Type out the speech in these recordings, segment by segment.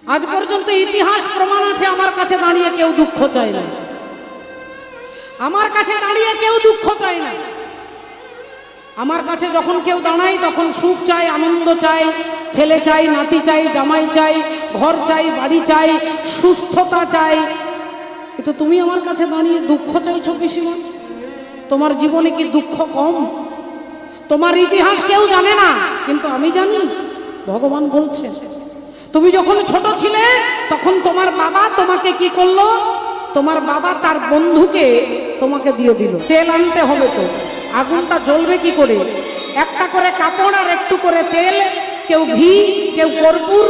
আজ পর্যন্ত ইতিহাস প্রমাণ আছে আমার কাছে দাঁড়িয়ে কেউ দুঃখ চায় না, আমার কাছে দাঁড়িয়ে কেউ দুঃখ চায় না। আমার কাছে যখন কেউ দাঁড়ায় তখন সুখ চাই, আনন্দ চাই, ছেলে চাই, নাতি চাই, জামাই চাই, ঘর চাই, বাড়ি চাই, সুস্থতা চাই। কিন্তু তুমি আমার কাছে দাঁড়িয়ে দুঃখ চাইছো পিসিমা? তোমার জীবনে কি দুঃখ কম? তোমার ইতিহাস কেউ জানে না, কিন্তু আমি জানি। ভগবান বলছে তুমি যখন ছোট ছিলে তখন তোমার বাবা তোমাকে কি করলো? তোমার বাবা তার বন্ধুকে তোমাকে দিয়ে দিল। তেল আনতে হবে তো, আগুনটা জ্বলবে কি করে? একটা করে কাপড় আর একটু করে তেল, কেউ ঘি, কেউ কর্পূর,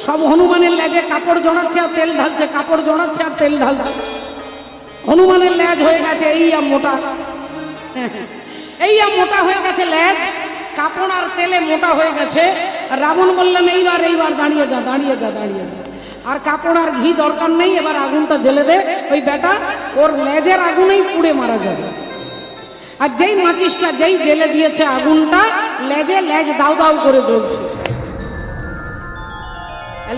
সব হনুমানের লেজে কাপড় জড়াচ্ছে আর তেল ঢালছে, কাপড় জড়াচ্ছে আর তেল ঢালছে। হনুমানের লেজ হয়ে গেছে এই মোটা, এই মোটা হয়ে গেছে লেজ, কাপড় আর তেলে মোটা হয়ে গেছে। রাবণ বললেন এইবার এইবার দাঁড়িয়ে যা, দাঁড়িয়ে যা, দাঁড়িয়ে যা, আর কাপড় আর ঘি দরকার নেই, এবার আগুনটা জ্বেলে দে। ওই বেটা ওর লেজের আগুনেই পুড়ে মারা যাবে। আর যেই মাচিসটা যেই জেলে দিয়েছে আগুনটা, লেজে লেজ দাউ দাউ করে জ্বলছে।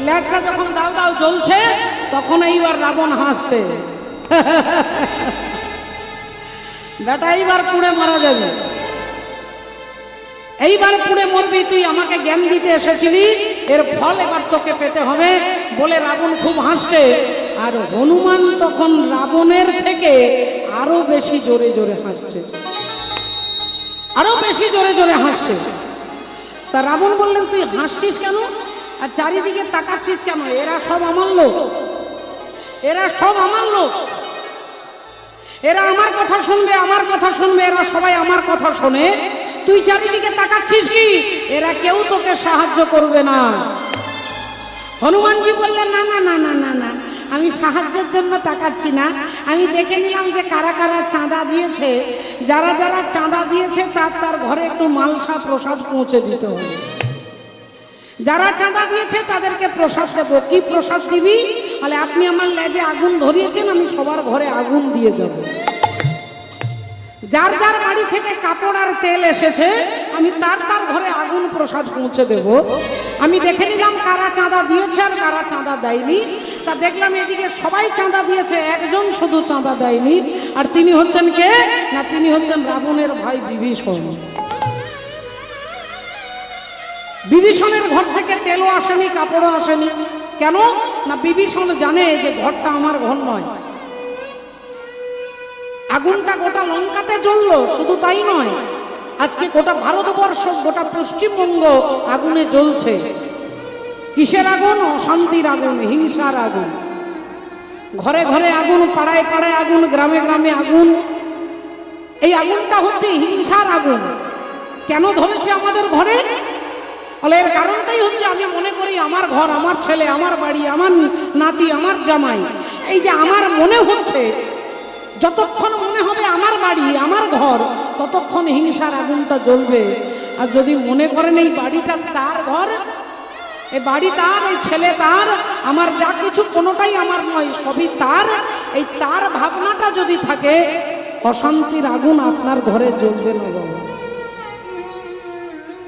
লেজটা যখন দাউ দাউ জ্বলছে তখন এইবার রাবণ হাসছে, বেটা এইবার পুড়ে মারা যাবে, এইবার পুড়ে মরবি তুই, আমাকে জ্ঞান দিতে এসেছিলি, এর ফল এবার তোকে পেতে হবে বলে রাবণ খুব হাসছে। আর হনুমান তখন রাবণের থেকে আরো বেশি জোরে জোরে হাসছে, আরো বেশি জোরে জোরে হাসছে। তা রাবণ বললেন তুই হাসছিস কেন আর চারিদিকে তাকাচ্ছিস কেন? এরা সব আমার লোক, এরা সব আমার লোক, এরা আমার কথা শুনবে, আমার কথা শুনবে, এরা সবাই আমার কথা শোনে, তুই চারিদিকে তাকাচ্ছিস কি? এরা কেউ তোকে সাহায্য করবে না। হনুমানজি বললেন না না না না না না, আমি সাহায্যের জন্য তাকাচ্ছি না, আমি দেখে নিলাম যে কারা কারা চাঁদা দিয়েছে, যারা যারা চাঁদা দিয়েছে তার তার ঘরে একটু মালসা প্রসাদ পৌঁছে দিতে হবে। যারা চাঁদা দিয়েছে তাদেরকে প্রসাদ দেবো। কি প্রসাদ দিবি? বলে আপনি আমার লেজে আগুন ধরিয়েছেন, আমি সবার ঘরে আগুন দিয়ে যাব। যার যার বাড়ি থেকে কাপড় আর তেল এসেছে আমি তার তার ঘরে আগুন প্রসাদ পৌঁছে দেব। আমি দেখে নিলাম কারা চাঁদা দিয়েছে আর কারা চাঁদা দেয়নি। তা দেখলাম এদিকে সবাই চাঁদা দিয়েছে, একজন শুধু চাঁদা দেয়নি, আর তিনি হচ্ছেন কে? না, তিনি হচ্ছেন রাবণের ভাই বিভীষণ। বিভীষণের ঘর থেকে তেলও আসেনি, কাপড়ও আসেনি। কেন না, বিভীষণ জানে যে ঘরটা আমার ঘর নয়। আগুনটা গোটা লঙ্কাতে জ্বললো, শুধু তাই নয়, আজকে গোটা ভারতবর্ষ, গোটা পশ্চিমবঙ্গ আগুনে জ্বলছে। কিসের আগুন? অশান্তির আগুন, হিংসার আগুন। ঘরে ঘরে আগুন, পাড়ায় পাড়ায় আগুন, গ্রামে গ্রামে আগুন। এই আগুনটা হচ্ছে হিংসার আগুন। কেন ধরেছে আমাদের ঘরে? বলে এর কারণটাই হচ্ছে আমি মনে করি আমার ঘর, আমার ছেলে, আমার বাড়ি, আমার নাতি, আমার জামাই। এই যে আমার মনে হচ্ছে, যতক্ষণ মনে হবে আমার বাড়ি, আমার ঘর, ততক্ষণ হিংসার আগুনটা জ্বলবে। আর যদি মনে করেন এই বাড়িটা তার ঘর, এই বাড়ি তার, এই ছেলে তার, আমার যা কিছু কোনোটাই আমার নয়, সবই তার, এই তার ভাবনাটা যদি থাকে, অশান্তির আগুন আপনার ঘরে জ্বলবে না।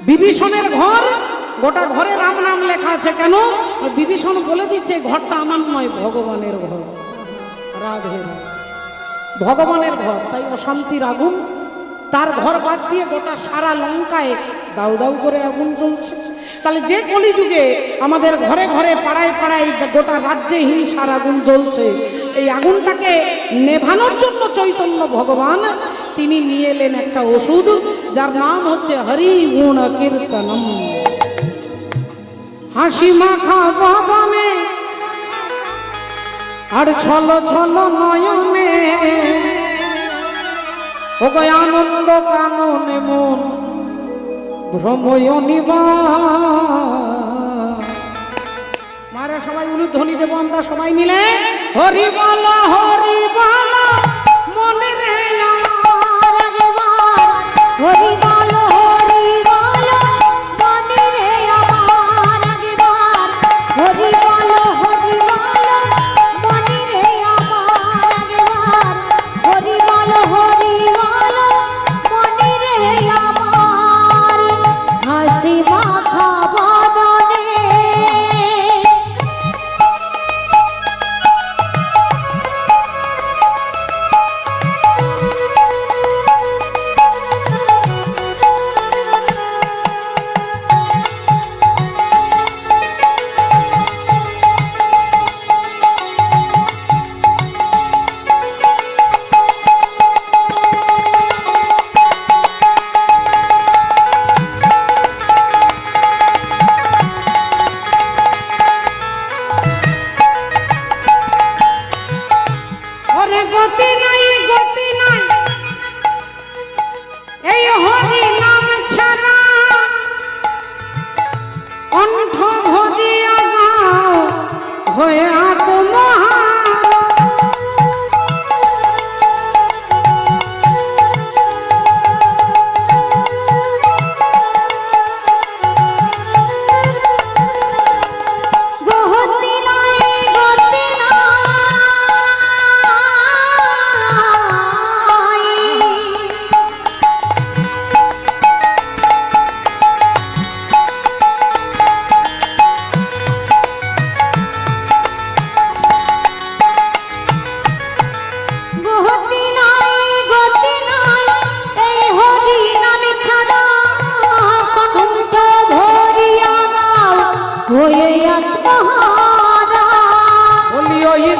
বিভীষণের ঘর, গোটা ঘরে রাম নাম লেখা আছে। কেন? বিভীষণ বলে দিচ্ছে ঘরটা আমার নয়, ভগবানের ঘর। রাধে ভগবানের ঘর, তাই অশান্তির আগুন। তার ঘর বাদ দিয়ে গোটা সারা লঙ্কায় দাউ দাউ করে আগুন জ্বলছে। তাহলে যে কলিযুগে আমাদের ঘরে ঘরে, পাড়ায় পাড়ায়, গোটা রাজ্যে হিংসার আগুন জ্বলছে, এই আগুনটাকে নেভানোর জন্য চৈতন্য ভগবান তিনি নিয়ে এলেন একটা ওষুধ, যার নাম হচ্ছে হরি গুণ কীর্তনম। হাসি মাখা বদনে আর ছল ছল নয়নে, ও গো আনন্দ কাননে মন ভ্রময় নিবাস। মারা সবাই উলুধ্বনি দেব আমরা সবাই মিলে, হরি বল হরি বল মনে রে আমার, হরি বল হরি বল মনে রে আমার, হরি বল হরি বল মনে রে আমার, হরি বল হরি বল মনে রে আমার। হাসি মাখা বদনে ভরিয়া গাও হয়ে আত্মমহা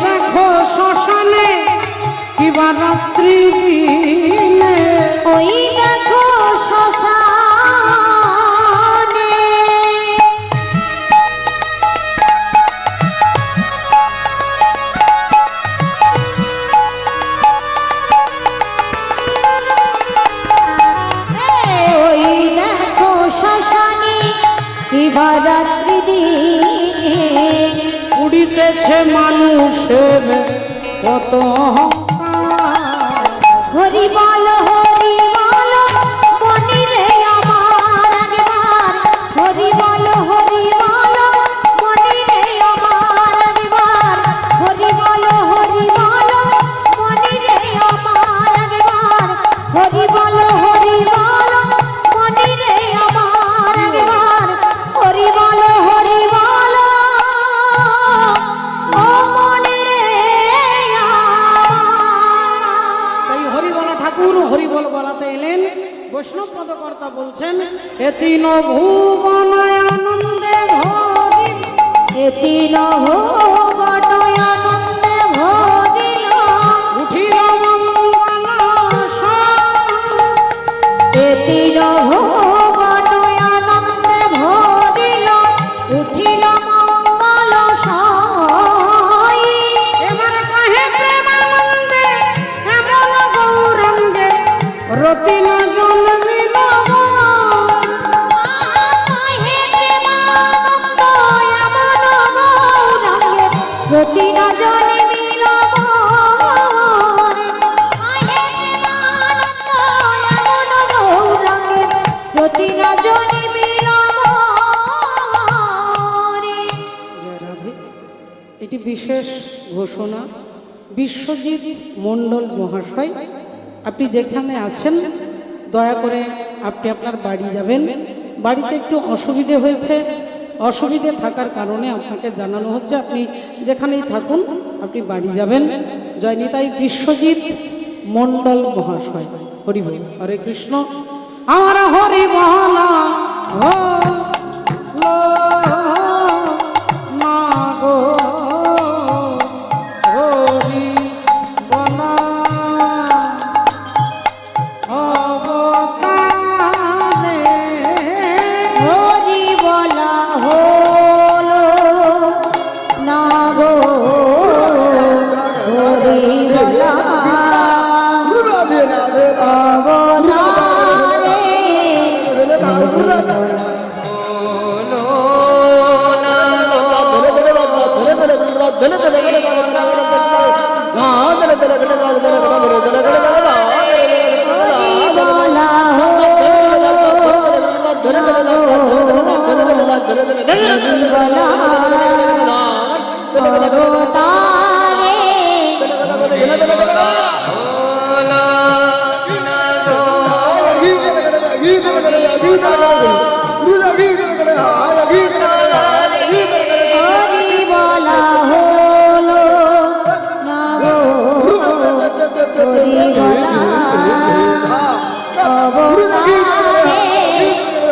দেখো শ্মশানে কিবা রাত্রি দিনে ওই দেখো শ্মশানে ওই দেখো শ্মশানে কিবা রাত্রি দিনে উড়িতেছে মানুষের কত অহংকার হরি বল মনি রে আমার একবার হরি বল মনি রে আমার একবার হরি বল মনি রে আমার একবার হরি বল মনি রে আমার একবার হরি বল ও মনি রে তাই হরিবলা ঠাকুর হরিবল বলাতে এলেন। বৈষ্ণব পদকর্তা বলছেন এ তিন ভুবন আনন্দে ভরিল এতিল ভুবন আনন্দে ভরিল উঠিল মঙ্গল এতিল ভুবন আনন্দে ভরিল উঠিল মঙ্গল এবার কহে প্রেমানন্দে এমন গৌরঙ্গে রতিন জন্মিল রতি না জন্মিল রতি না জন্মিল এটি বিশেষ ঘোষণা। বিশ্বজিৎ মণ্ডল মহাশয়, আপনি যেখানে আছেন দয়া করে আপনি আপনার বাড়ি যাবেন। বাড়িতে একটু অসুবিধে হয়েছে, অসুবিধে থাকার কারণে আপনাকে জানানো হচ্ছে আপনি যেখানেই থাকুন আপনি বাড়ি যাবেন। জয় নিতাই বিশ্বজিৎ মণ্ডল মহাশয়। হরি বল, হরে কৃষ্ণ। আমার হরি বলা না গো হরি বলা অবতারে হরি বলা হলো না গো হরি বলা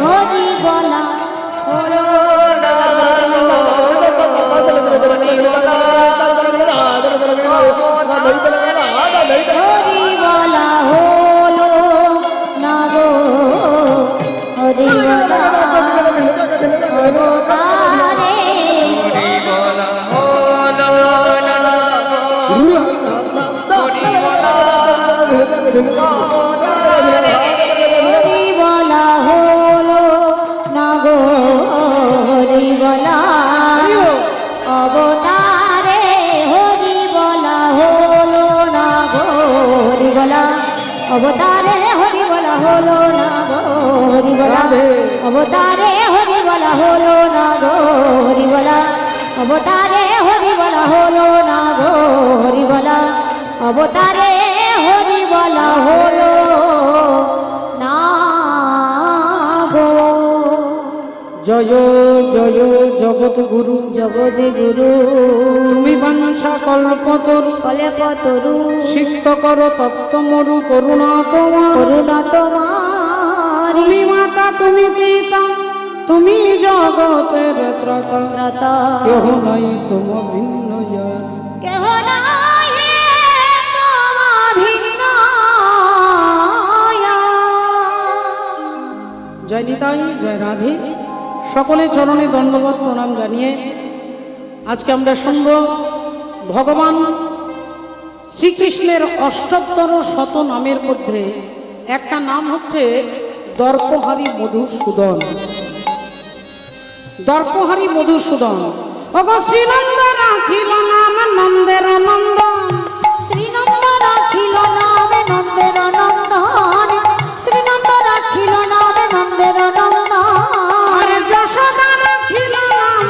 হরি বলা অবতারে হরি বলা হলো না গো হরি বলা রাধে। অবতারে হরি বলা হলো না গো হরি বলা অবতারে হরি বলা হলো না গো হরি বলা অবতারে হরি বলা হলো না গো জয় জয় জগৎ গুরু জগৎ গুরু তুমি বাঞ্ছা কল্পতরু কলে পতরু সিক্ত কর তপ্ত মরু করুণা তোমার করুণা তোমার তুমি মাতা তুমি পিতা তুমি জগতের ত্রাতা ত্রাতা কেহ নাই তুম ভিন্ন জ্ঞান। কেহ নাই তোমা ভিন্ন জয় নিতাই জয় রাধে। সকলে চরণে দণ্ডবত প্রণাম জানিয়ে আজকে আমরা শুনব ভগবান শ্রীকৃষ্ণের অষ্টোত্তর শত নামের মধ্যে একটা নাম হচ্ছে দর্পহারী মধুসূদন। দর্পহারী মধুসূদন ওগো শ্রীনন্দ রাখিল নাম নন্দের নন্দন শ্রীনন্দ রাখিল নামে নন্দের নন্দন শ্রীনন্দ রাখিল নামে নন্দের নন্দন আরে যশোদা রাখিল নাম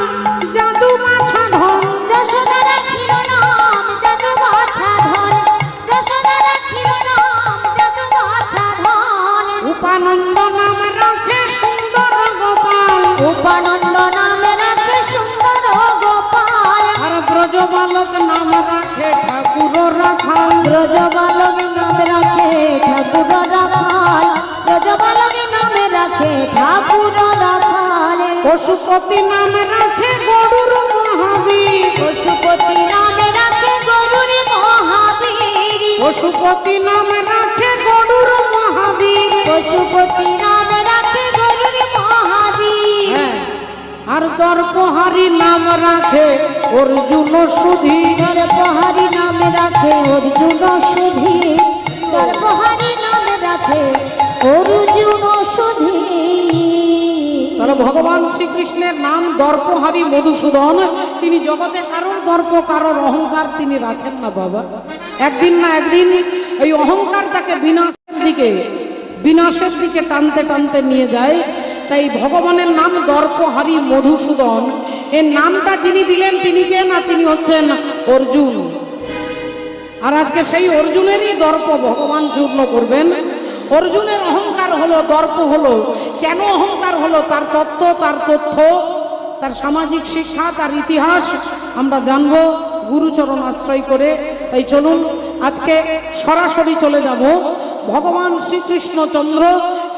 জাদু মাছা ধন যশোদা রাখিল নাম জাদু বাছা ধন যশোদা রাখিল নাম জাদু বাছা ধন উপানন্দ নাম রাখে সুন্দর গোপাল উপানন্দ নামে রাখে সুন্দর গোপাল আর ব্রজ বালক নাম রাখে ঠাকুর রাখাল ব্রজ বালক নামে রাখে ঠাকুর রাখাল ব্রজ বালক নামে রাখে ঠাকুর রাখাল পশুপতি নাম রাখে গরুর মহাবীর পশুপতি নামে রাখে গরুর মহাবীর পশুপতি নাম রাখে গরুর মহাবীর পশুপতি নামে রাখে গরুর মহাবীর হ্যাঁ, আর দর্পহারী নাম রাখে অর্জুন সুধীর সর্বহারী নামে রাখে অর্জুন সুধীর সর্বহারী নামে রাখে অর্জুন সুধীর তাহলে ভগবান শ্রীকৃষ্ণের নাম দর্পহারী মধুসূদন। তিনি জগতে কারোর দর্প কারোর অহংকার তিনি রাখেন না বাবা। একদিন না একদিন এই অহংকার তাকে বিনাশের দিকে টানতে টানতে নিয়ে যায়। তাই ভগবানের নাম দর্পহারী মধুসূদন। এর নামটা যিনি দিলেন তিনি কে না, তিনি হচ্ছেন অর্জুন। আর আজকে সেই অর্জুনেরই দর্প ভগবান চূর্ণ করবেন। অর্জুনের অহংকার হলো, দর্প হলো। কেন অহংকার হলো তার তত্ত্ব, তার তথ্য, তার সামাজিক শিক্ষা, তার ইতিহাস আমরা জানবো গুরুচরণ আশ্রয় করে। তাই চলুন আজকে সরাসরি চলে যাব ভগবান শ্রীকৃষ্ণচন্দ্র,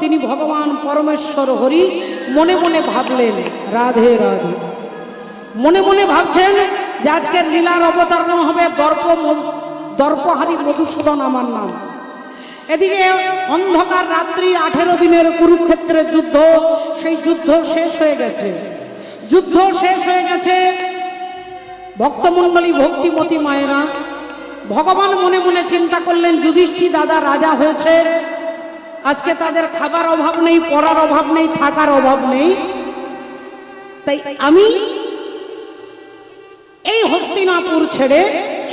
তিনি ভগবান পরমেশ্বর হরি মনে মনে ভাবলেন রাধে রাধে। মনে মনে ভাবছেন যে আজকের লীলার অবতারণ হবে দর্পহারী মধুসূদন আমার নাম। এদিকে অন্ধকার রাত্রি 18 দিনের কুরুক্ষেত্রের যুদ্ধ, সেই যুদ্ধ শেষ হয়ে গেছে। যুদ্ধ শেষ হয়ে গেছে। ভক্তমণ্ডলী ভক্তিমতী মায়েরা ভগবান মনে মনে চিন্তা করলেন যুধিষ্ঠির দাদা রাজা হয়েছে, আজকে তাদের খাবার অভাব নেই, পড়ার অভাব নেই, থাকার অভাব নেই। তাই আমি এই হস্তিনাপুর ছেড়ে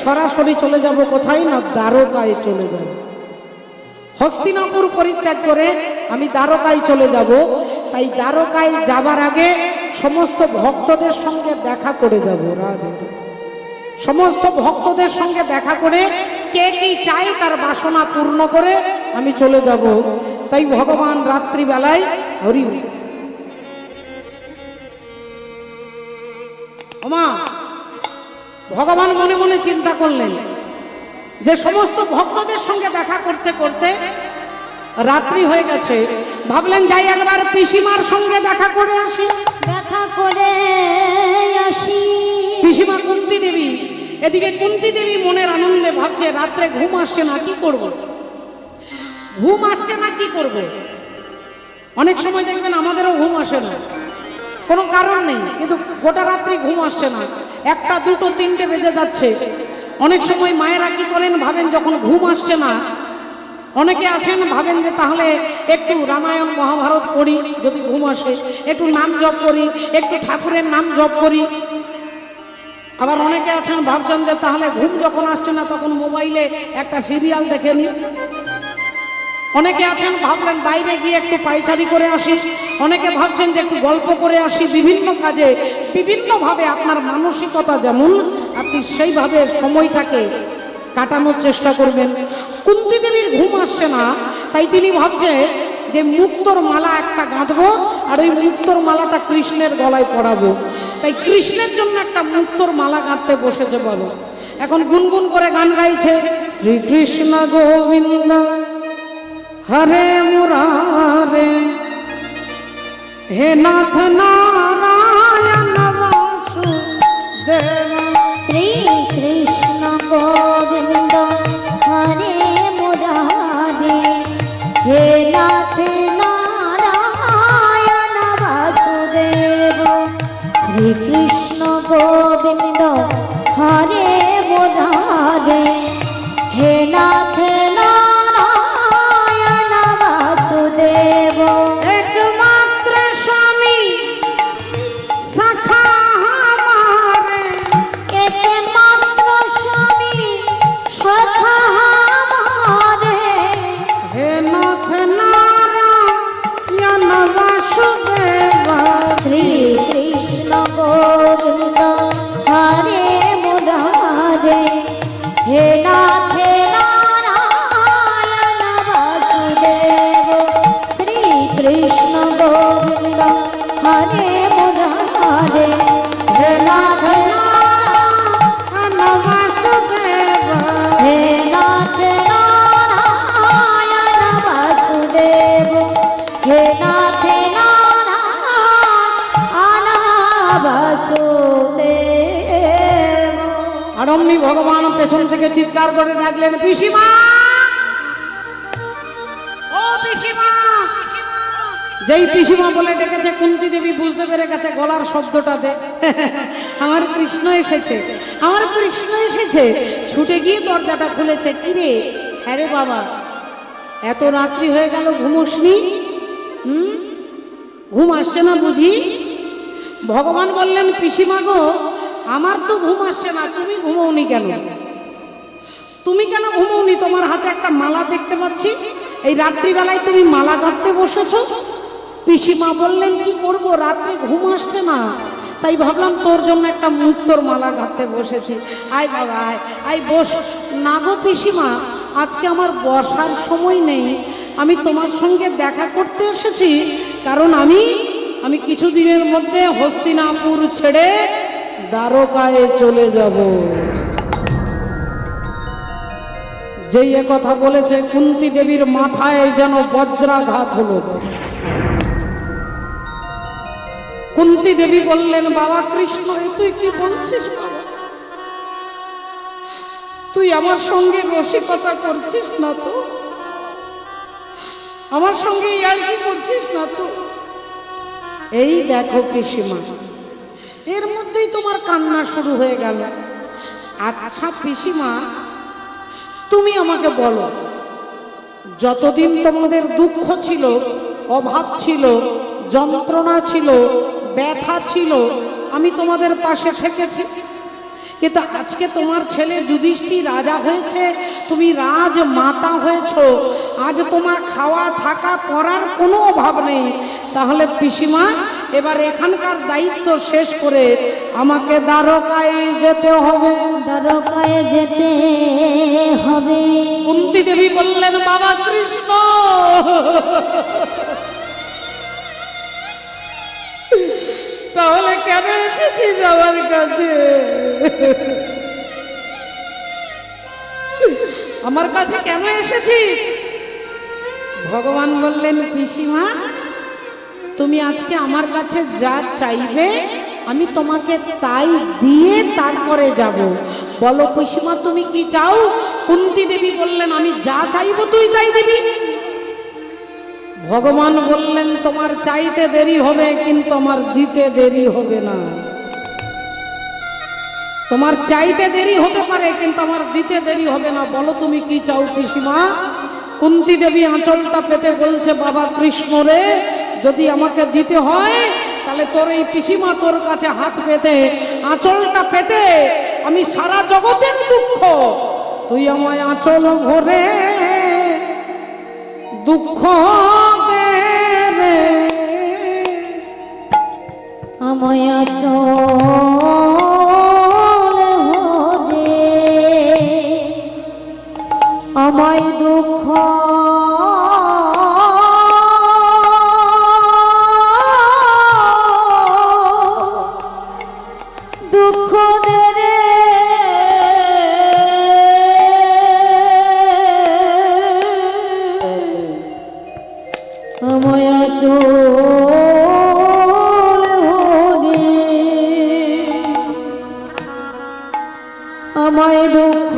সরাসরি চলে যাব কোথায় না, দ্বারকায় চলে যাব। হস্তিনাপুর পরিত্যাগ করে আমি দ্বারকায় চলে যাব। তাই দ্বারকায় যাবার আগে সমস্ত ভক্তদের সঙ্গে দেখা করে যাব রাধে। সমস্ত ভক্তদের সঙ্গে দেখা করে কে কি চায় তার বাসনা পূর্ণ করে আমি চলে যাব। তাই ভগবান রাত্রিবেলায় হরি ওমা ভগবান মনে মনে চিন্তা করলেন যে সমস্ত ভক্তদের সঙ্গে দেখা করতে করতে রাত্রি হয়ে গেছে। ভাবলেন যাই একবার পিসিমার সঙ্গে দেখা করে আসি। দেখা করে আসি পিসিমা কুন্তি দেবী, এদিকে কুন্তি দেবী মনের আনন্দে ভাবছে রাত্রে ঘুম আসছে না, কি করব? ঘুম আসছে না, কি করব? অনেক সময় দেখবেন আমাদেরও ঘুম আসে না, কোনো কারণ নেই, কিন্তু গোটা রাত্রি ঘুম আসছে না। 1টা 2টো 3টে বেজে যাচ্ছে। অনেক সময় মায়েরা কি করেন, ভাবেন যখন ঘুম আসছে না, অনেকে আছেন ভাবেন যে তাহলে একটু রামায়ণ মহাভারত পড়ি, যদি ঘুম আসে একটু নাম জপ করি, একটু ঠাকুরের নাম জপ করি। আবার অনেকে আছেন ভাবছেন যে তাহলে ঘুম যখন আসছে না তখন মোবাইলে একটা সিরিয়াল দেখে নি। অনেকে আছেন ভাবলেন বাইরে গিয়ে একটু পায়চারি করে আসি, অনেকে ভাবছেন যে একটু গল্প করে আসি। বিভিন্ন কাজে বিভিন্নভাবে আপনার মানসিকতা যেমন, আপনি সেইভাবে সময়টাকে কাটানোর চেষ্টা করবেন। কুন্তী দেবীর ঘুম আসছে না, তাই তিনি ভাবছে যে মুক্তোর মালা একটা গাঁথবো আর ওই মুক্তোর মালাটা কৃষ্ণের গলায় পরাবো। তাই কৃষ্ণের জন্য একটা মুক্তোর মালা গাঁথতে বসেছে। বলো, এখন গুনগুন করে গান গাইছে, শ্রীকৃষ্ণ গোবিন্দ হরে মুরারে, হে নাথ নারায়ণ বাসুদেব। শ্রী কৃষ্ণ গোবিন্দ হরে মুরারে, হে নাথ নারায়ণ বাসুদেব। শ্রী কৃষ্ণ গোবিন্দ হরে মুরারে, হে নাথ নারায়ণ বাসুদেব। একমাত্র স্বামী সখা আমারে, একমাত্র স্বামী সখা আমারে, হে নাথ নারায়ণ বাসুদেব। শ্রী কৃষ্ণ গোবিন্দ হরে মুরারে, হে নাথ নারায়ণ বাসুদেব। শ্রী কৃষ্ণ গোবিন্দ হরে মুরারে, হে নাথ নারায়ণ বাসুদেব। হে নাথ নারায়ণ বাসুদেব, হে নাথ নারায়ণ বাসুদেব। আর অমনি ভগবান পেছন থেকে চিৎকার করে ডাকলেন, পিসিমা, ও পিসিমা। যেই পিসিমা বলে ডেকেছে, কুন্তী দেবী বুঝতে পেরে গেছে গলার শব্দটাতে আমার কৃষ্ণ এসেছে, আমার কৃষ্ণ এসেছে। ছুটে গিয়ে দরজাটা খুলেছে। কিরে, হ্যাঁ রে বাবা, এত রাত্রি হয়ে গেল, ঘুমোসনি? ঘুম আসছে না বুঝি? ভগবান বললেন, পিসিমা গো, আমার তো ঘুম আসছে না, তুমি ঘুমোওনি কেন? তুমি কেন ঘুমোওনি? তোমার হাতে একটা মালা দেখতে পাচ্ছি, এই রাত্রিবেলায় তুমি মালা গাঁথতে বসেছো। পিসিমা বললেন, কি করব, রাত্রে ঘুম আসছে না, তাই ভাবলাম তোর জন্য একটা মুক্তোর মালা গাঁথতে বসেছি। আয় বাবা, আয় আয়, বস। না গো পিসিমা, আজকে আমার বসার সময় নেই, আমি তোমার সঙ্গে দেখা করতে এসেছি। কারণ আমি কিছুদিনের মধ্যে হস্তিনাপুর ছেড়ে দ্বারকায় চলে যাব। যেই এ কথা বলেছে, কুন্তী দেবীর মাথায় যেন বজ্রাঘাত হলো। কুন্তী দেবী বললেন, বাবা কৃষ্ণ, তুই কি বলছিস বাবা? তুই আমার সঙ্গে রসিকতা করছিস না তো? আমার সঙ্গে ইয়ার্কি করছিস না তো? এই দেখো পিসিমা, এর মধ্যেই তোমার কান্না শুরু হয়ে গেল। আচ্ছা পিসিমা, তুমি আমাকে বলো, যতদিন তোমাদের দুঃখ ছিল, অভাব ছিল, যন্ত্রণা ছিল, ব্যথা ছিল, আমি তোমাদের পাশে থেকেছি। কিন্তু আজকে তোমার ছেলে যুধিষ্ঠির রাজা হয়েছে, তুমি রাজমাতা হয়েছো, আজ তোমার খাওয়া থাকা পরার কোনো অভাব নেই। তাহলে পিসিমা, এবার এখানকার দায়িত্ব শেষ করে আমাকে দ্বারকায় যেতে হবে। দ্বারকায় যেতে হবে। কুন্তী দেবী বললেন, বাবা কৃষ্ণ, তাহলে কেন এসেছিস আমার কাছে? আমার কাছে কেন এসেছিস? ভগবান বললেন, পিসিমা, তুমি আজকে আমার কাছে যা চাইবে আমি তোমাকে তাই দিয়ে তারপরে যাব। বলো পিসিমা, তুমি কি চাও? কুন্তী দেবী বললেন, আমি যা চাইবো তুই তাই দিবি। ভগবান বললেন, তোমার চাইতে দেরি হবে, কিন্তু আমার দিতে দেরি হবে না। তোমার চাইতে দেরি হতে পারে, কিন্তু আমার দিতে দেরি হবে না। বলো তুমি কি চাও পিসিমা? কুন্তী দেবী আঁচলটা পেতে বলছে, বাবা কৃষ্ণ রে, যদি আমাকে দিতে হয় তাহলে তোর এই পিসিমা তোর কাছে হাত পেতে, আঁচলটা পেতে আমি সারা জগতের দুঃখ তুই আমায় আঁচল ভরে দুঃখ দেবে আমায় চলে হরে আমায় দুঃখ দুঃখ দে রে আমায় চলে হরে আমায় দুঃখ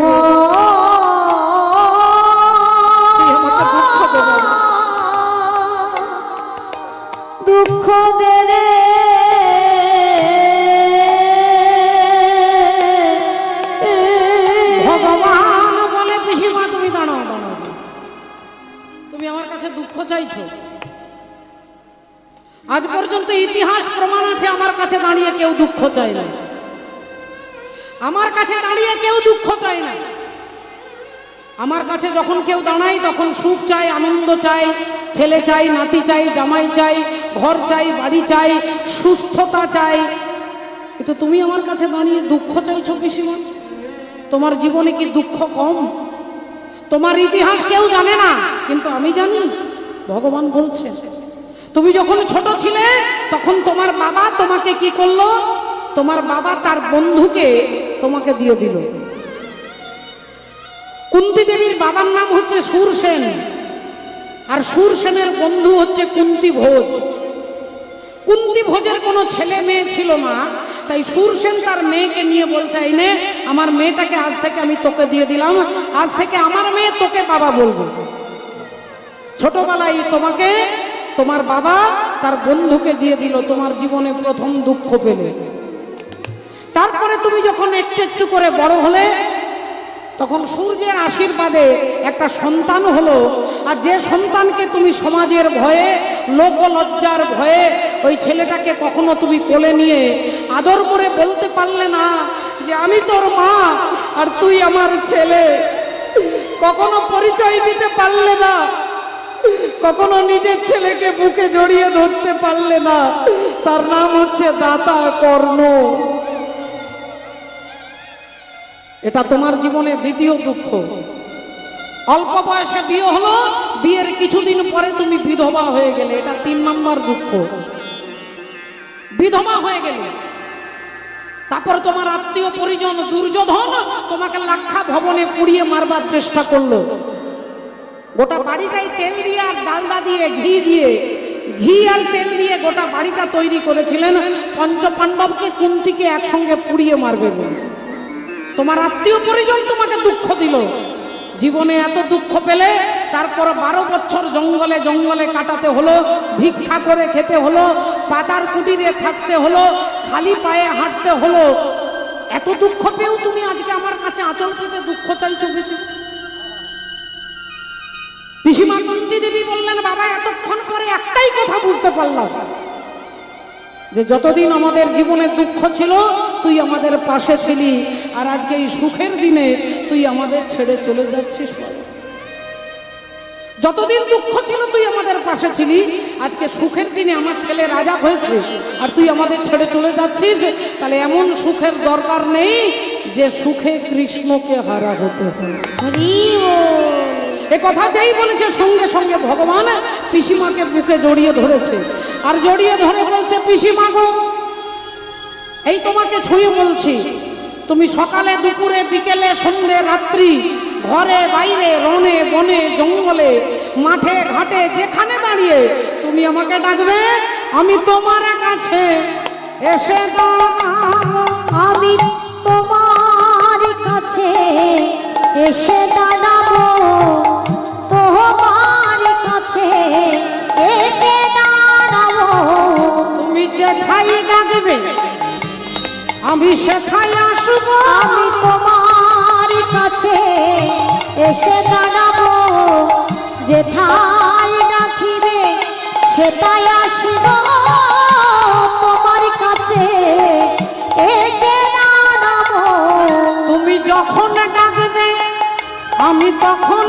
দুঃখ দে রে ভগবান বলে পিসিমা তুমি দাঁড়াও দাঁড়াও, তুমি আমার কাছে দুঃখ চাইছো? আজ পর্যন্ত ইতিহাস প্রমাণ আছে আমার কাছে দাঁড়িয়ে কেউ দুঃখ চায় না। আমার কাছে দাঁড়িয়ে কেউ দুঃখ চায় না। আমার কাছে যখন কেউ দাঁড়ায় তখন সুখ চাই, আনন্দ চাই, ছেলে চাই, নাতি চাই, জামাই চাই, ঘর চাই, বাড়ি চাই, সুস্থতা চাই। কিন্তু তুমি আমার কাছে দাঁড়িয়ে দুঃখ চাইছো পিসিমা? তোমার জীবনে কি দুঃখ কম? তোমার ইতিহাস কেউ জানে না, কিন্তু আমি জানি। ভগবান বলছে তুমি যখন ছোট ছিলে তখন তোমার বাবা তোমাকে কি করলো? তোমার বাবা তার বন্ধুকে তোমাকে দিয়ে দিল। কুন্তী দেবীর বাবার নাম হচ্ছে সুরসেন, আর সুরসেনের বন্ধু হচ্ছে কুন্তী ভোজ। কুন্তী ভোজের কোনো ছেলে মেয়ে ছিল না, তাই সুরসেন তার মেয়েকে নিয়ে বলছে এই নে আমার মেয়েটাকে আজ থেকে আমি তোকে দিয়ে দিলাম, আজ থেকে আমার মেয়ে তোকে বাবা বলবো। ছোটবেলায় তোমাকে তোমার বাবা তার বন্ধুকে দিয়ে দিল, তোমার জীবনে প্রথম দুঃখ পেলে। তারপরে তুমি যখন একটু একটু করে বড় হলে তখন সূর্যের আশীর্বাদে একটা সন্তান হলো, আর যে সন্তানকে তুমি সমাজের ভয়ে, লোকলজ্জার ভয়ে ওই ছেলেটাকে কখনো তুমি কোলে নিয়ে আদর করে বলতে পারলে না যে আমি তোর মা আর তুই আমার ছেলে। কখনো পরিচয় দিতে পারলে না, কখনো নিজের ছেলেকে বুকে জড়িয়ে ধরতে পারলে না। তার নাম হচ্ছে দাতা কর্ণ। এটা তোমার জীবনে দ্বিতীয় দুঃখ। অল্প বয়সে বিয়ে হলো, বিয়ের কিছুদিন পরে তুমি বিধবা হয়ে গেলে, এটা 3 নম্বর দুঃখ। বিধবা হয়ে গেলে, তারপর তোমার আত্মীয় পরিজন দুর্যোধন তোমাকে লাক্ষা ভবনে পুড়িয়ে মারবার চেষ্টা করলো। গোটা বাড়িটাই তেল দিয়ে আর ডালডা দিয়ে ঘি আর তেল দিয়ে গোটা বাড়িটা তৈরি করেছিলেন পঞ্চপাণ্ডবকে কুন্তিকে একসঙ্গে পুড়িয়ে মারবে বলে। তোমার আত্মীয় পরিজন তোমাকে দুঃখ দিল। জীবনে এত দুঃখ পেলে তারপর 12 বছর জঙ্গলে জঙ্গলে কাটাতে হলো, ভিক্ষা করে খেতে হলো, পাতার কুটিরে থাকতে হলো, খালি পায়ে হাঁটতে হলো। এত দুঃখ পেয়েও তুমি আজকে আমার কাছে আঁচল পেতে দুঃখ চাইছো বেশি। পিসিমা কুন্তী দেবী বললেন বাবা এতক্ষণ পরে একটাই কথা বুঝতে পারলাম, যে যতদিন আমাদের জীবনে দুঃখ ছিল তুই আমাদের পাশে ছিলি, আর আজকে এই সুখের দিনে তুই আমাদের ছেড়ে চলে যাচ্ছিস। যতদিন দুঃখ ছিল তুই আমাদের পাশে ছিলি, আজকে সুখের দিনে আমার ছেলে রাজা হয়েছে আর তুই আমাদের ছেড়ে চলে যাচ্ছিস। তাহলে এমন সুখের দরকার নেই যে সুখে কৃষ্ণকে হারা হতে হয়। এ কথা যেই বলেছে সঙ্গে সঙ্গে ভগবান পিসিমাকে বুকে জড়িয়ে ধরেছে, আর জড়িয়ে ধরে বলছে পিসিমা গো, এই তোমাকে ছুঁয়ে বলছি, তুমি সকালে দুপুরে বিকেলে সন্ধ্যে রাত্রি ঘরে বাইরে রনে বনে জঙ্গলে মাঠে ঘাটে যেখানে দাঁড়িয়ে তুমি আমাকে ডাকবে, আমি তোমার কাছে এসে দাঁড়াবো। আমি তোমার কাছে এসে দাঁড়াবো, তোমার কাছে এসে দাঁড়াবো। তুমি যেখাই ডাকবে আমি সেখাই আসবো। আমি তোমার কাছে এসে দাঁড়াবো, যেথায় ডাকিবে সেটাই আসবো। তোমার কাছে এসে দাঁড়াবো। তুমি যখন ডাকবে আমি তখন